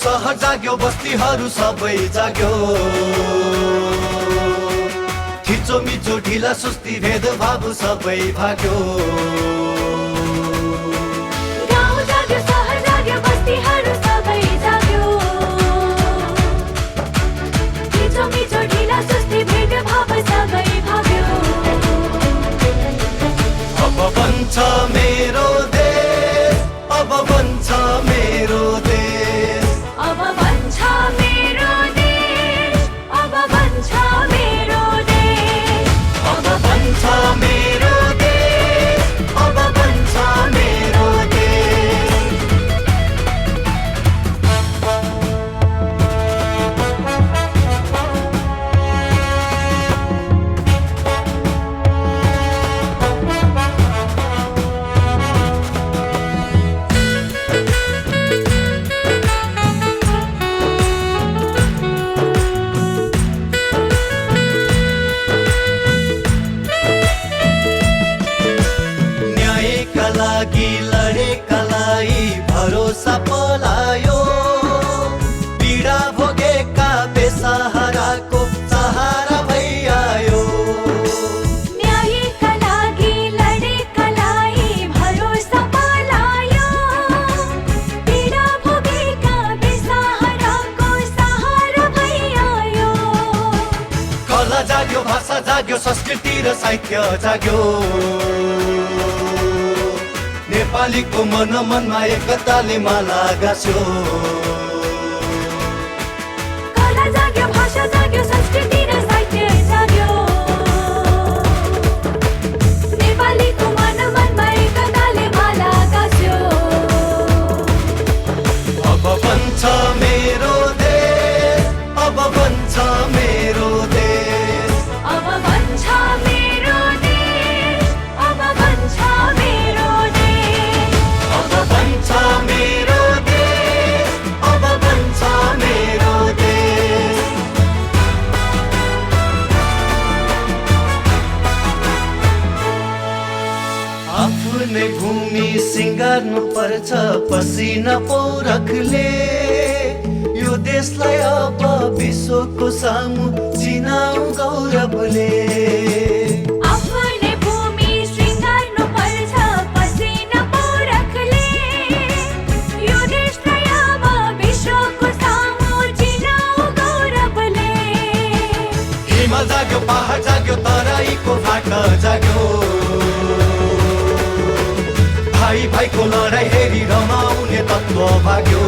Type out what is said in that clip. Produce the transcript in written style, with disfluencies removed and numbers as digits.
सहर जाग्यो बस्तीहरू सबै जाग्यो थिचो मिचो ढिला सुस्ती भेदभाव सबै भाग्यो गाउँ जाग्यो सहर जाग्यो बस्तीहरू सबै जाग्यो थिचो मिचो ढिला सुस्ती भेदभाव सबै भाग्यो अब बन्छ मेरो देश अब बन्छ मेरो देश अब बन्छ मेरो देश अब बन्छ मेरो देश अब बन्छ मेरो देश अब बन्छ मेरो देश लागि लडेकालाई भरोसा पलायो पीडा भोगेका बेसहाराको सहारा भइआयो न्यायका लागि लडेकालाई भरोसा पलायो पीडा भोगेका बेसहाराको सहारा भइआयो कला जाग्यो भाषा जाग्यो संस्कृति र साहित्य जाग्यो नेपालीको मन मनमा एकताले माला गाँस्यो कला जाग्यो भाषा जाग्यो संस्कृति र साहित्य जाग्यो नेपालीको मन मनमा एकताले माला गाँस्यो अब बन्छ मेरो देश अब बन्छ मेरो देश अब बन्छ मेरो देश अब बन्छ मेरो देश अब बन्छ मेरो देश अब बन्छ मेरो देश आफ्नै भूमि सिंगार्नु पर्छ पसिना पौरखले यो देशलाई अब विश्वको सामु चिनाऊ गौरवले आफ्नै भूमि शृङ्गार्नु पर्छ पसिना पौरखले यो देशलाई अब विश्वको सामु चिनाऊ गौरवले हिमाल जाग्यो पहाड जाग्यो तराईको फाट जाग्यो भाइ भाइको लडाइँ हेरी रमाउने तत्त्व भाग्यो